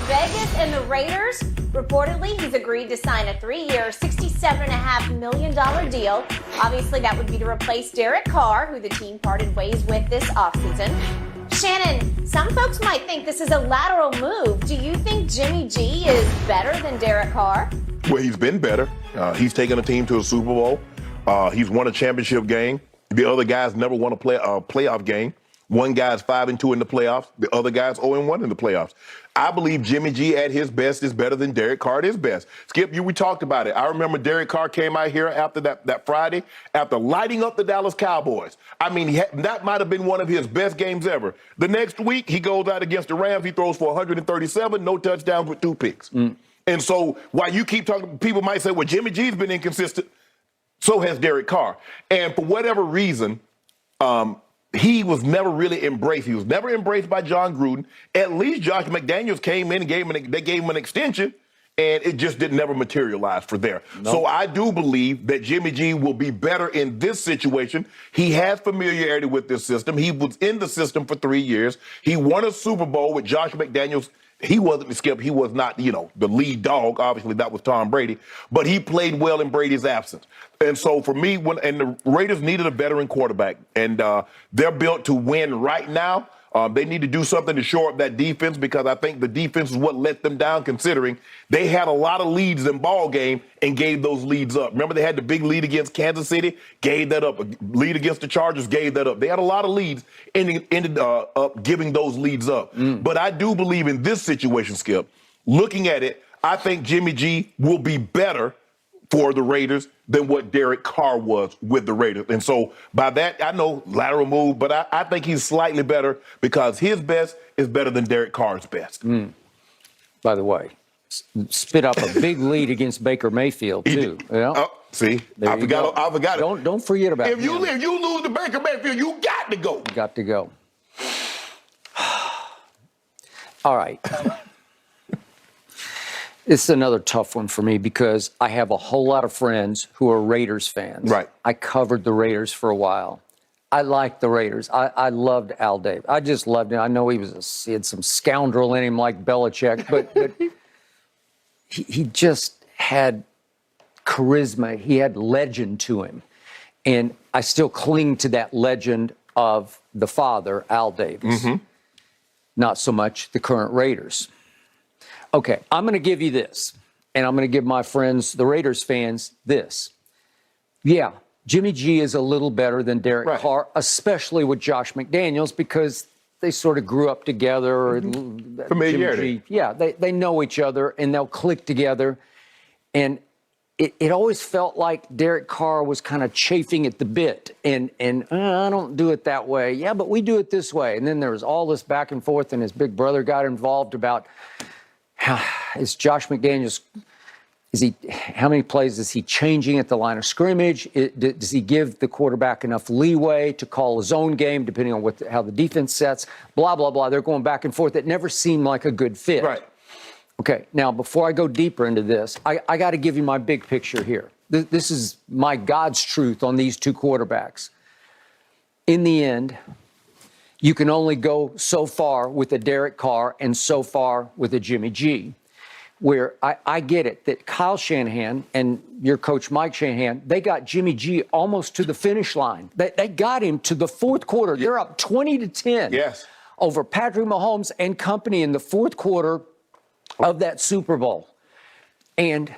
Vegas and the Raiders. Reportedly, he's agreed to sign a 3-year, $67.5 million deal. Obviously, that would be to replace Derek Carr, who the team parted ways with this offseason. Shannon, some folks might think this is a lateral move. Do you think Jimmy G is better than Derek Carr? Well, he's been better. He's taken a team to a Super Bowl. He's won a championship game. The other guys never won a playoff game. One guy's 5-2 in the playoffs. The other guy's 0-1 in the playoffs. I believe Jimmy G at his best is better than Derek Carr at his best. Skip, we talked about it. I remember Derek Carr came out here after that Friday, after lighting up the Dallas Cowboys. I mean, that might have been one of his best games ever. The next week, he goes out against the Rams. He throws for 137, no touchdowns with 2 picks. And so while you keep talking, people might say, well, Jimmy G's been inconsistent. So has Derek Carr. And for whatever reason, he was never really embraced. He was never embraced by John Gruden. At least Josh McDaniels came in and they gave him an extension, and it just didn't never materialize for there. Nope. So I do believe that Jimmy G will be better in this situation. He has familiarity with this system. He was in the system for 3 years. He won a Super Bowl with Josh McDaniels. He wasn't Skip. He was not, the lead dog. Obviously, that was Tom Brady. But he played well in Brady's absence. And so for me, and the Raiders needed a veteran quarterback, and they're built to win right now. They need to do something to shore up that defense, because I think the defense is what let them down, considering they had a lot of leads in ball game and gave those leads up. Remember, they had the big lead against Kansas City, gave that up. A lead against the Chargers, gave that up. They had a lot of leads, ended up giving those leads up. But I do believe in this situation, Skip, looking at it, I think Jimmy G will be better for the Raiders than what Derek Carr was with the Raiders. And so by that, I know lateral move, but I think he's slightly better because his best is better than Derek Carr's best. By the way, spit up a big lead against Baker Mayfield, too. See, I forgot it. Don't forget about it. If you lose to Baker Mayfield, you got to go. Got to go. All right. It's another tough one for me because I have a whole lot of friends who are Raiders fans. Right. I covered the Raiders for a while. I liked the Raiders. I loved Al Davis. I just loved him. I know he had some scoundrel in him like Belichick, but he just had charisma. He had legend to him. And I still cling to that legend of the father, Al Davis. Not so much the current Raiders. Okay, I'm going to give you this, and I'm going to give my friends, the Raiders fans, this. Yeah, Jimmy G is a little better than Derek Carr, especially with Josh McDaniels, because they sort of grew up together. Familiarity. They know each other, and they'll click together. And it always felt like Derek Carr was kind of chafing at the bit, and I don't do it that way. Yeah, but we do it this way. And then there was all this back and forth, and his big brother got involved about is Josh McDaniels, how many plays is he changing at the line of scrimmage? Does he give the quarterback enough leeway to call his own game, depending on how the defense sets? Blah, blah, blah. They're going back and forth. It never seemed like a good fit. Right. Okay, now, before I go deeper into this, I got to give you my big picture here. This is my God's truth on these two quarterbacks. In the end, you can only go so far with a Derek Carr and so far with a Jimmy G, where I get it that Kyle Shanahan and your coach Mike Shanahan, they got Jimmy G almost to the finish line. They got him to the fourth quarter. They're up 20-10 over Patrick Mahomes and company in the fourth quarter of that Super Bowl. And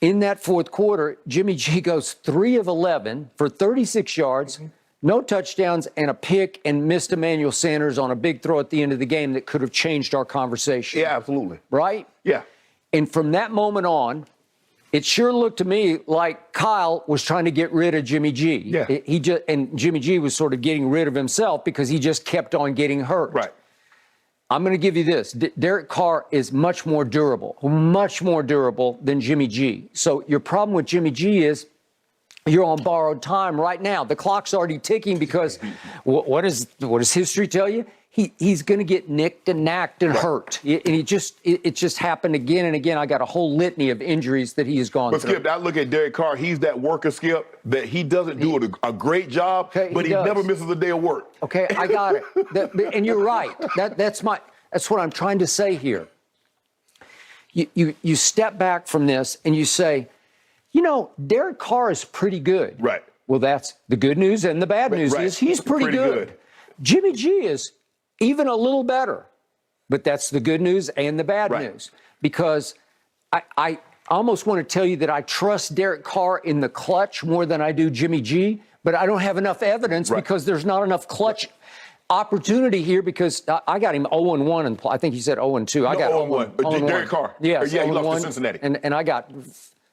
in that fourth quarter, Jimmy G goes 3 of 11 for 36 yards, no touchdowns, and a pick, and missed Emmanuel Sanders on a big throw at the end of the game that could have changed our conversation. Yeah, absolutely. Right? Yeah. And from that moment on, it sure looked to me like Kyle was trying to get rid of Jimmy G. Yeah. And Jimmy G was sort of getting rid of himself because he just kept on getting hurt. Right. I'm going to give you this. Derek Carr is much more durable than Jimmy G. So your problem with Jimmy G is you're on borrowed time right now. The clock's already ticking because what does history tell you? He's going to get nicked and knacked and hurt. And it just happened again and again. I got a whole litany of injuries that he has gone through. But Skip, I look at Derek Carr. He's that worker, Skip, that he doesn't do a great job, but he never misses a day of work. Okay, I got it. And you're right. That's what I'm trying to say here. you step back from this and you say, you know, Derek Carr is pretty good. Right. Well, that's the good news, and the bad news Right. is he's pretty good. Jimmy G is even a little better, but that's the good news and the bad news. Because I almost want to tell you that I trust Derek Carr in the clutch more than I do Jimmy G, but I don't have enough evidence because there's not enough clutch opportunity here, because I got him 0-1, and I think he said 0-2. I got 0-1. But Derek Carr. Yes, yeah, he 0-1, lost to Cincinnati. And I got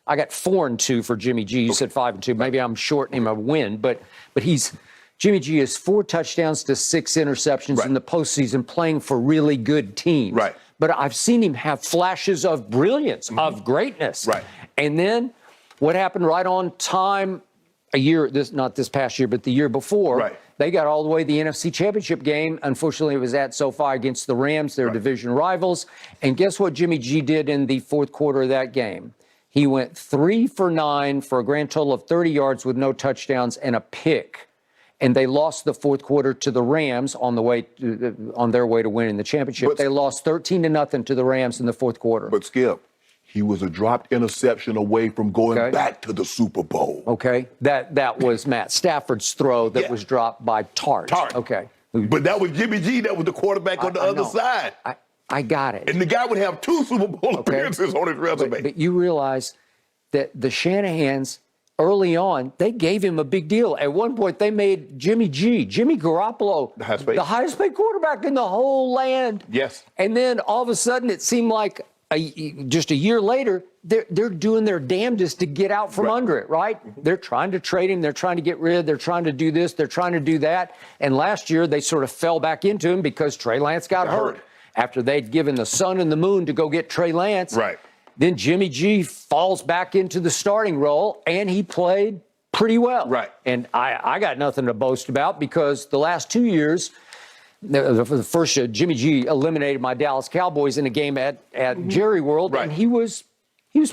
4-2 for Jimmy G. You said 5-2. Maybe I'm shorting him a win, but Jimmy G has 4 touchdowns to 6 interceptions in the postseason, playing for really good teams. Right. But I've seen him have flashes of brilliance, of greatness. Right. And then what happened right on time not this past year, but the year before, Right. they got all the way to the NFC Championship game. Unfortunately, it was at SoFi against the Rams, their division rivals. And guess what Jimmy G did in the fourth quarter of that game? He went 3 for 9 for a grand total of 30 yards with no touchdowns and a pick. And they lost the fourth quarter to the Rams on their way to winning the championship. They lost 13-0 to the Rams in the fourth quarter. But Skip, he was a dropped interception away from going back to the Super Bowl. Okay, that was Matt Stafford's throw that was dropped by Tart. Okay, but that was Jimmy G. That was the quarterback on the other side. I got it. And the guy would have 2 Super Bowl appearances on his resume. But you realize that the Shanahans, early on, they gave him a big deal. At one point, they made Jimmy Garoppolo, the highest paid quarterback in the whole land. Yes. And then all of a sudden, it seemed like just a year later, they're doing their damnedest to get out from under it, right? They're trying to trade him. They're trying to get rid. They're trying to do this. They're trying to do that. And last year, they sort of fell back into him because Trey Lance got hurt. After they'd given the sun and the moon to go get Trey Lance. Right. Then Jimmy G falls back into the starting role, and he played pretty well. Right. And I got nothing to boast about, because the last 2 years, the first year, Jimmy G eliminated my Dallas Cowboys in a game at Jerry World, and he was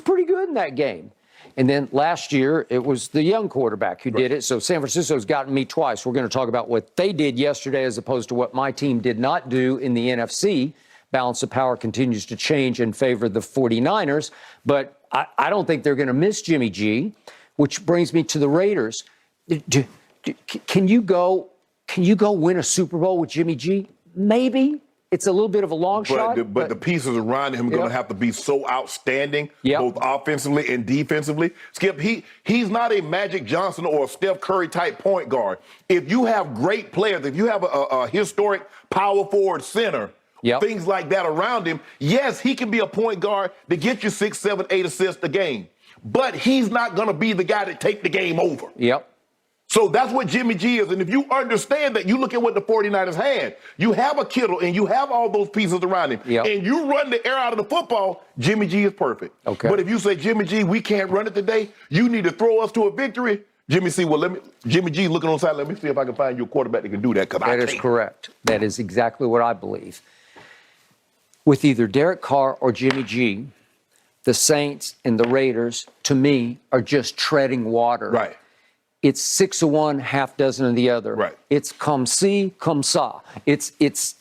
pretty good in that game. And then last year, it was the young quarterback who did it. So San Francisco's gotten me twice. We're going to talk about what they did yesterday as opposed to what my team did not do in the NFC. Balance of power continues to change in favor of the 49ers. But I don't think they're going to miss Jimmy G, which brings me to the Raiders. Can you go win a Super Bowl with Jimmy G? Maybe. It's a little bit of a long shot. But the pieces around him are going to have to be so outstanding, both offensively and defensively. Skip, he's not a Magic Johnson or a Steph Curry type point guard. If you have great players, if you have a historic power forward center, things like that around him, yes, he can be a point guard to get you 6, 7, 8 assists a game. But he's not going to be the guy that take the game over. So that's what Jimmy G is. And if you understand that, you look at what the 49ers had. You have a Kittle, and you have all those pieces around him. And you run the air out of the football, Jimmy G is perfect. But if you say, Jimmy G, we can't run it today, you need to throw us to a victory, Jimmy G looking on the side, let me see if I can find you a quarterback that can do that, because I can't. That is correct. That is exactly what I believe. With either Derek Carr or Jimmy G, the Saints and the Raiders, to me, are just treading water. It's 6 of one, half dozen of the other. It's comme ci, comme ça. It's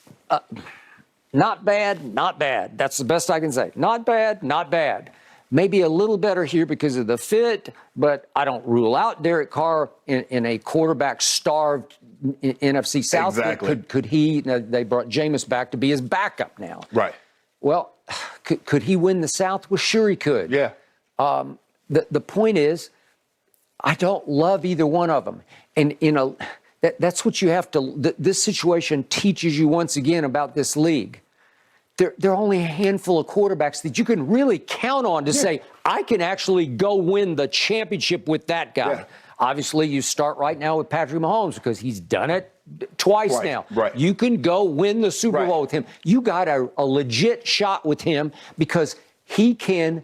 not bad, not bad. That's the best I can say. Not bad, not bad. Maybe a little better here because of the fit, but I don't rule out Derek Carr in a quarterback-starved NFC South. Could he? They brought Jameis back to be his backup now. Well, could he win the South? Well, sure he could. The point is, I don't love either one of them. And, that's what you have to, this situation teaches you once again about this league. There are only a handful of quarterbacks that you can really count on to say, I can actually go win the championship with that guy. Obviously, you start right now with Patrick Mahomes because he's done it twice now. You can go win the Super Bowl with him. You got a legit shot with him because he can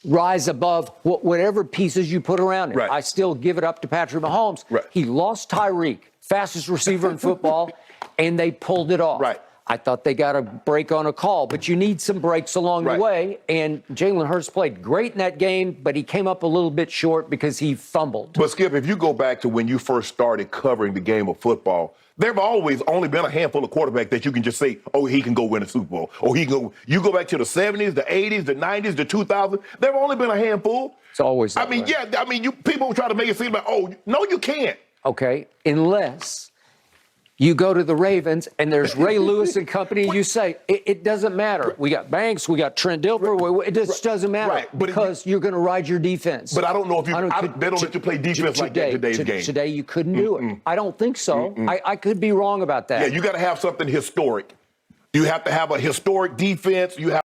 rise above whatever pieces you put around him. I still give it up to Patrick Mahomes. He lost Tyreek, fastest receiver in football, and they pulled it off. I thought they got a break on a call, but you need some breaks along the way. And Jalen Hurts played great in that game, but he came up a little bit short because he fumbled. But Skip, if you go back to when you first started covering the game of football, there have always only been a handful of quarterbacks that you can just say, oh, he can go win a Super Bowl. Or he can go. You go back to the 70s, the 80s, the 90s, the 2000s. There have only been a handful. It's always that way. You people try to make it seem like, oh, no, you can't. Okay, unless you go to the Ravens and there's Ray Lewis and company, you say, it doesn't matter. We got Banks, we got Trent Dilfer. It just doesn't matter because you're going to ride your defense. But I don't know if they don't let you play defense like that in today's game. Today you couldn't do it. I don't think so. I could be wrong about that. Yeah, you got to have something historic. You have to have a historic defense. You have